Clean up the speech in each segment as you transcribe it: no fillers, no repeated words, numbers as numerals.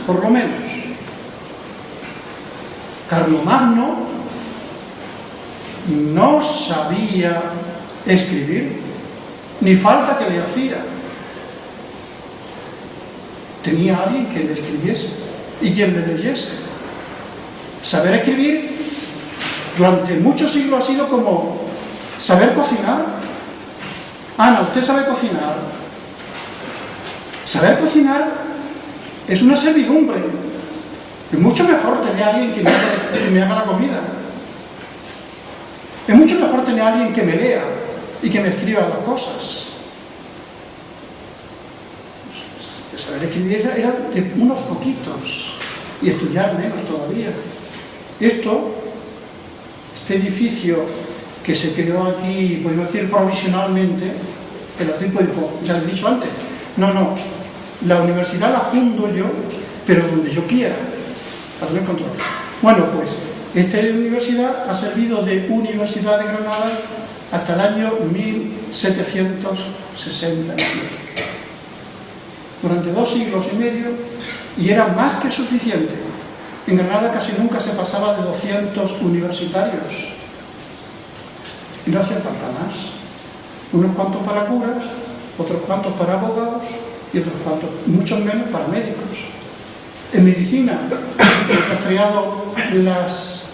por lo menos. Carlomagno no sabía escribir, ni falta que le hacía. Tenía alguien que le escribiese y quien le leyese. Saber escribir durante muchos siglos ha sido como saber cocinar. Ana, ¿usted sabe cocinar? Saber cocinar es una servidumbre. Es mucho mejor tener a alguien que me haga la comida. Es mucho mejor tener a alguien que me lea y que me escriba las cosas. Saber escribir era de unos poquitos y estudiar menos todavía. Este edificio que se creó aquí, podemos decir provisionalmente, el artículo dijo, ya lo he dicho antes, no, la universidad la fundo yo, pero donde yo quiera, para tener control. Bueno, pues, esta universidad ha servido de Universidad de Granada hasta el año 1767. Durante 2 siglos y medio, y era más que suficiente. En Granada casi nunca se pasaba de 200 universitarios. Y no hacía falta más. Unos cuantos para curas, otros cuantos para abogados y otros cuantos, muchos menos, para médicos. En medicina, he creado las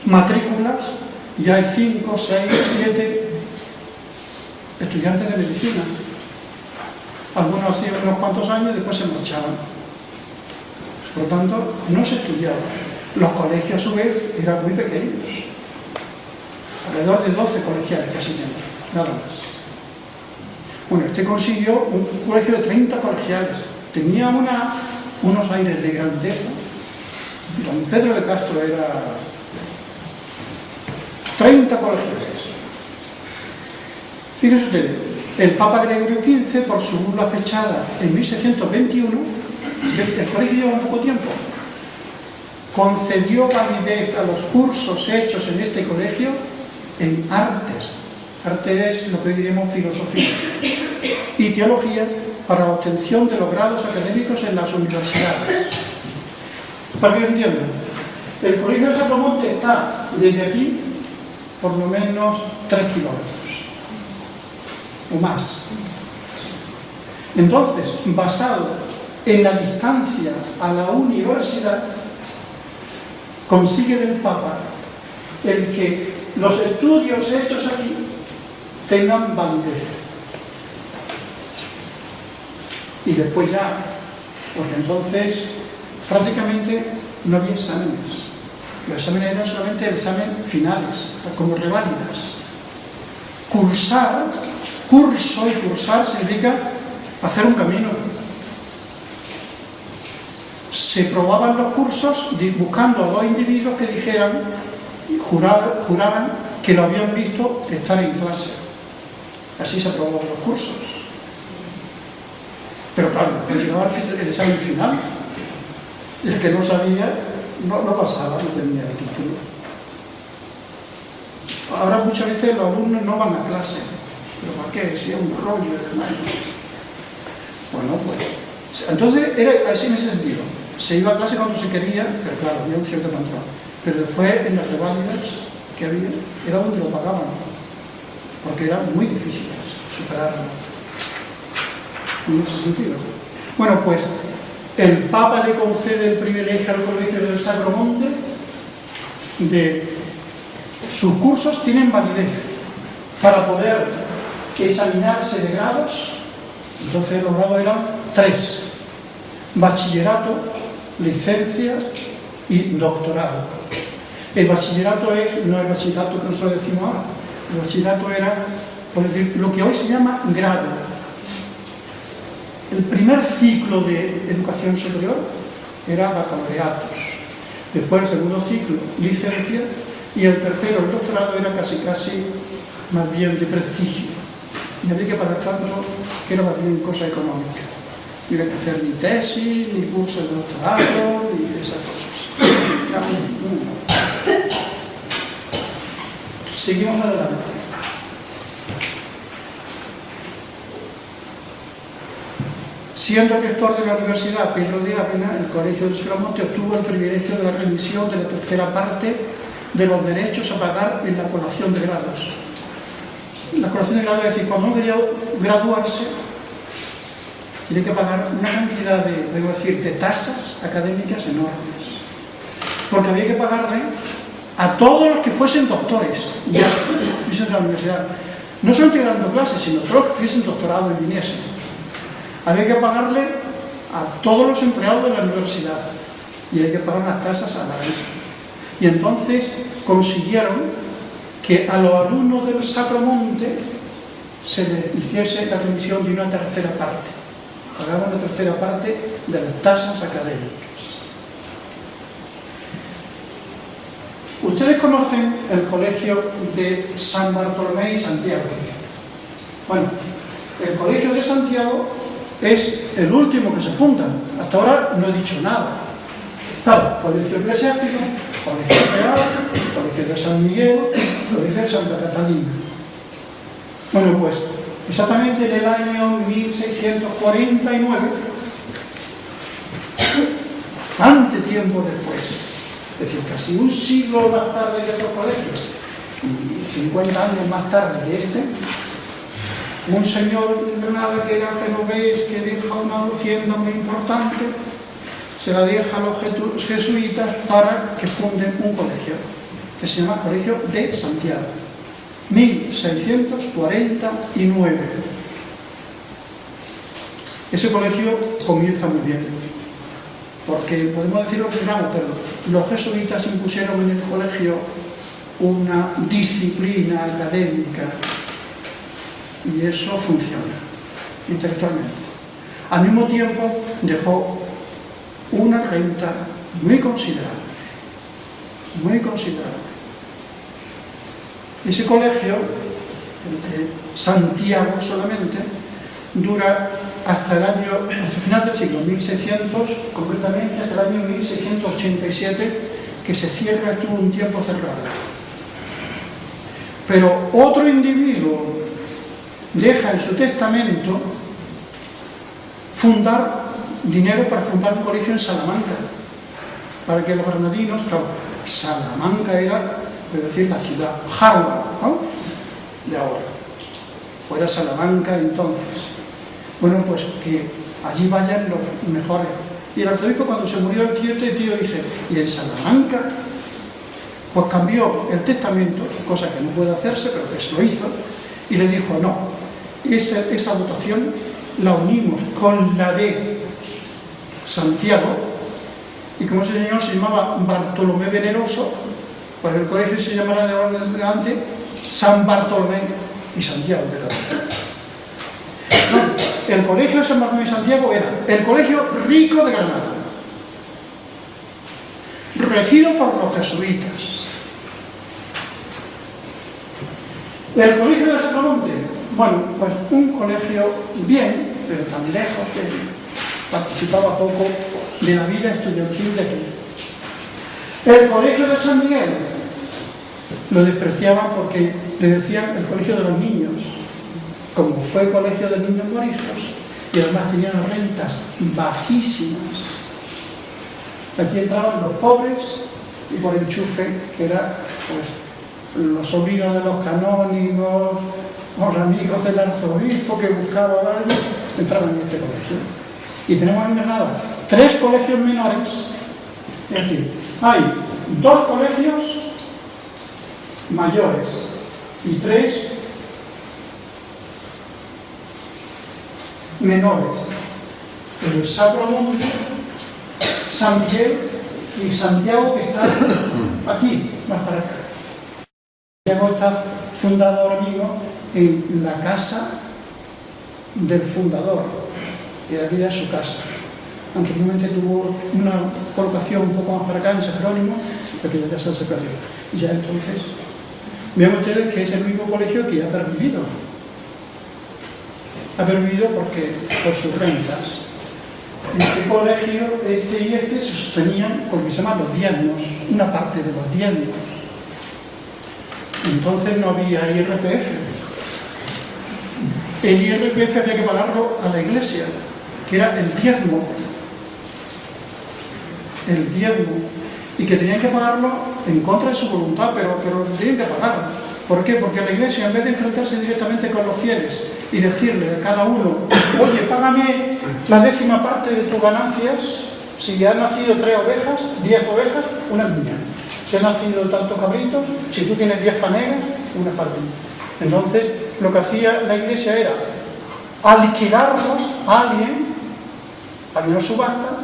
matrículas y hay 5, 6, 7 estudiantes de medicina. Algunos hacían unos cuantos años y después se marchaban. Por lo tanto, no se estudiaba. Los colegios, a su vez, eran muy pequeños. Alrededor de 12 colegiales, casi menos, nada más. Bueno, este consiguió un colegio de 30 colegiales. Tenía unos aires de grandeza. Don Pedro de Castro era 30 colegiales. Fíjense ustedes, el Papa Gregorio XV, por su bula fechada en 1621, el colegio lleva un poco tiempo, concedió validez a los cursos hechos en este colegio en artes. Arte es lo que hoy diríamos filosofía y teología para la obtención de los grados académicos en las universidades. Para que lo entiendan, el colegio de Sacromonte está desde aquí por lo menos 3 kilómetros o más. Entonces, basado en la distancia a la universidad, consigue del Papa el que los estudios hechos aquí tengan validez. Y después ya, porque entonces prácticamente no había exámenes. Los exámenes eran solamente exámenes finales, como reválidas. Curso y cursar significa hacer un camino. Se probaban los cursos buscando a 2 individuos que dijeran, juraran que lo habían visto estar en clase. Así se aprobaban los cursos. Pero claro, después llegaba el examen final. El que no sabía, no pasaba, no tenía el título. Ahora muchas veces los alumnos no van a clase. ¿Pero para qué? Si es un rollo de demás. Bueno, pues... Entonces era así en ese sentido. Se iba a clase cuando se quería, pero claro, había un cierto control. Pero después, en las reválidas que había, era donde lo pagaban. Porque era muy difícil superarlo. En ese sentido. Bueno, pues el Papa le concede el privilegio al Colegio del Sacromonte de sus cursos tienen validez para poder examinarse de grados. Entonces los grados eran 3: bachillerato, licencia y doctorado. El bachillerato no es el bachillerato que nosotros decimos ahora. El bachillerato era, por decir, lo que hoy se llama grado. El primer ciclo de educación superior era bacalaureatos. Después el segundo ciclo, licencia, y el tercero, el doctorado, era casi más bien de prestigio. Y había que pagar tanto que era más bien cosa económica. No iba a hacer ni tesis, ni curso de doctorado, ni esas cosas. Seguimos adelante. Siendo rector de la Universidad Pedro de Ávila, el Colegio de Salamanca obtuvo el privilegio de la remisión de la tercera parte de los derechos a pagar en la colación de grados. La colación de grados es decir, cuando uno quería graduarse, tiene que pagar una cantidad de tasas académicas enormes. Porque había que pagarle a todos los que fuesen doctores, ya fuesen de la universidad. No solamente dando clases, sino todos los que fuesen doctorado y viniesen. Había que pagarle a todos los empleados de la universidad y hay que pagar unas tasas a la vez. Y entonces consiguieron que a los alumnos del Sacromonte se les hiciese la remisión de una tercera parte. Pagaban la tercera parte de las tasas académicas. Ustedes conocen el colegio de San Bartolomé y Santiago. Bueno, el colegio de Santiago es el último que se funda. Hasta ahora no he dicho nada. Claro, colegio eclesiástico, colegio real, colegio de San Miguel, colegio de Santa Catalina. Bueno, pues exactamente en el año 1649, bastante tiempo después, es decir, casi un siglo más tarde que otros colegios y 50 años más tarde que este, un señor de Granada que era genovés, que deja una hacienda muy importante, se la deja a los jesuitas para que funden un colegio, que se llama Colegio de Santiago, 1649. Ese colegio comienza muy bien, porque podemos decir lo que queramos, pero los jesuitas impusieron en el colegio una disciplina académica y eso funciona intelectualmente. Al mismo tiempo dejó una renta muy considerable, muy considerable. Ese colegio, el de Santiago solamente, dura hasta el final del siglo 1600, concretamente hasta el año 1687, que se cierra, estuvo un tiempo cerrado. Pero otro individuo deja en su testamento dinero para fundar un colegio en Salamanca, para que los granadinos, claro, Salamanca era, es decir, la ciudad Harvard, ¿no?, de ahora, o era Salamanca entonces. Bueno, pues que allí vayan los mejores. Y el arzobispo, cuando se murió el tío dice, y en Salamanca, pues cambió el testamento, cosa que no puede hacerse, pero que se lo hizo, y le dijo, no, esa votación la unimos con la de Santiago, y como ese señor se llamaba Bartolomé Veneroso, pues el colegio se llamará de ahora en adelante San Bartolomé y Santiago de la Vida. El colegio de San Bartolomé y Santiago era el colegio rico de Granada, regido por los jesuitas. El colegio del Sacromonte, bueno, pues un colegio bien, pero tan lejos que participaba poco de la vida estudiantil de aquí. El colegio de San Miguel lo despreciaban porque le decían el colegio de los niños, como fue colegio de niños moriscos, y además tenían rentas bajísimas. Aquí entraban los pobres y por enchufe, que era pues los sobrinos de los canónigos, los amigos del arzobispo que buscaban algo, entraban en este colegio. Y tenemos en Granada 3 colegios menores, es decir, hay 2 colegios mayores y 3 menores: el Sacromonte, San Miguel y Santiago, que está aquí, más para acá. Santiago está fundado ahora mismo en la casa del fundador, y aquí ya es su casa. Anteriormente tuvo una colocación un poco más para acá en San Jerónimo, pero ya se perdió. Y ya entonces, vean ustedes que es el único colegio que ha pervivido. Ha pervivido porque, por sus rentas. Este colegio, este y este, se sostenían con lo que se llaman los diezmos, una parte de los diezmos. Entonces no había IRPF. El IRPF había que pagarlo a la iglesia. que era el diezmo, y que tenían que pagarlo en contra de su voluntad, pero tenían que pagarlo. ¿Por qué? Porque la Iglesia, en vez de enfrentarse directamente con los fieles y decirle a cada uno, oye, págame la 10ª parte de tus ganancias, si han nacido 3 ovejas, 10 ovejas, una niña. Si han nacido tantos cabritos, si tú tienes 10 fanegas, una parte. Entonces, lo que hacía la Iglesia era alquilarlos a alguien, había una subasta,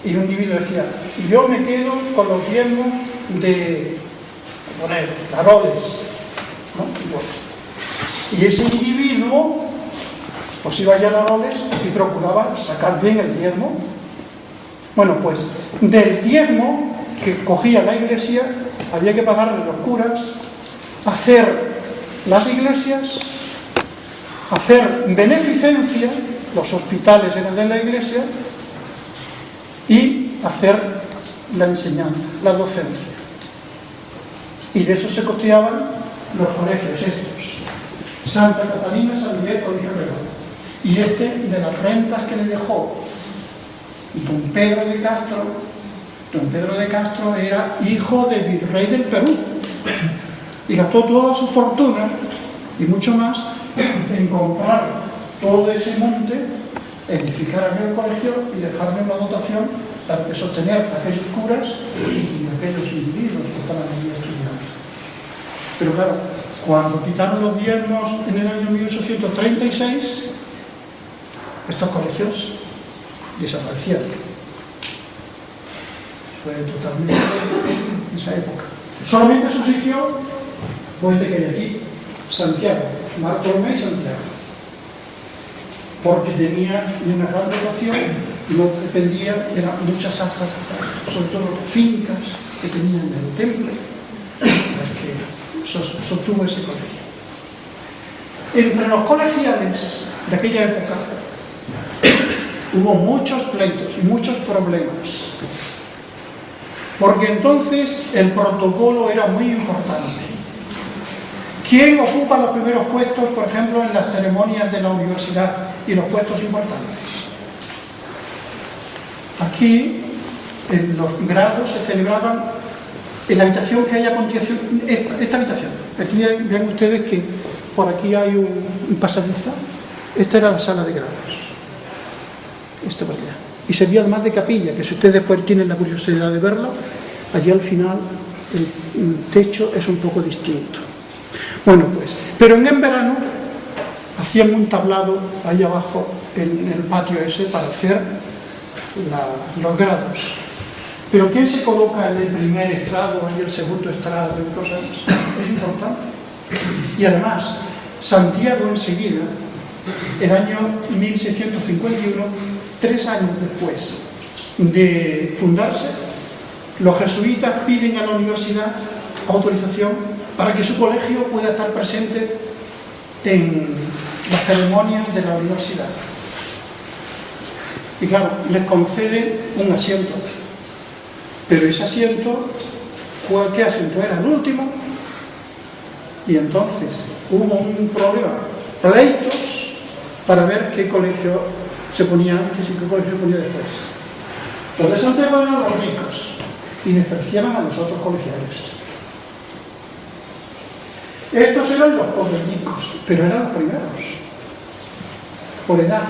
y un individuo decía, yo me quedo con los diezmos de, poner, Herodes, ¿no? Y ese individuo pues iba allá a Herodes y procuraba sacar bien el diezmo. Bueno, pues del diezmo que cogía la Iglesia había que pagarle los curas, hacer las iglesias, hacer beneficencia, los hospitales eran de la Iglesia, y hacer la enseñanza, la docencia. Y de eso se costeaban los colegios estos. Santa Catalina, San Miguel, Colegio Real. Y de las rentas que le dejó don Pedro de Castro. Don Pedro de Castro era hijo del virrey del Perú y gastó toda su fortuna y mucho más en comprar todo ese monte, edificar aquel colegio y dejarle una dotación para que sostener a aquellos curas y aquellos individuos que estaban allí estudiando. Pero claro, cuando quitaron los diezmos en el año 1836, estos colegios desaparecieron. Fue totalmente en esa época. Solamente subsistió, pues de que hay aquí, Santiago, Bartolomé y Santiago, porque tenía una gran dotación y no dependía, eran muchas azas, sobre todo fincas que tenían en el temple, las que sostuvo ese colegio. Entre los colegiales de aquella época hubo muchos pleitos y muchos problemas, porque entonces el protocolo era muy importante. ¿Quién ocupa los primeros puestos, por ejemplo, en las ceremonias de la universidad y los puestos importantes? Aquí, en los grados se celebraban en la habitación que hay a continuación, esta habitación. Aquí vean ustedes que por aquí hay un pasadizo. Esta era la sala de grados. Esto por allá. Y servía además de capilla, que si ustedes después tienen la curiosidad de verlo, allí al final el techo es un poco distinto. Bueno, pues, pero en verano hacían un tablado ahí abajo en el patio ese para hacer los grados. Pero ¿quién se coloca en el primer estrado y el segundo estrado y cosas? Es importante. Y además, Santiago enseguida, el año 1651, 3 años después de fundarse, los jesuitas piden a la universidad autorización para que su colegio pueda estar presente en las ceremonias de la universidad. Y claro, les conceden un asiento. Pero ese asiento, ¿qué asiento era? El último. Y entonces hubo un problema, pleitos, para ver qué colegio se ponía antes y qué colegio se ponía después. Los de Santiago eran los ricos y despreciaban a los otros colegiales. Estos eran los pobres ricos, pero eran los primeros, por edad.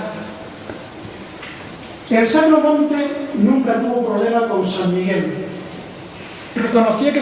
El Sacro Monte nunca tuvo problema con San Miguel. Reconocía que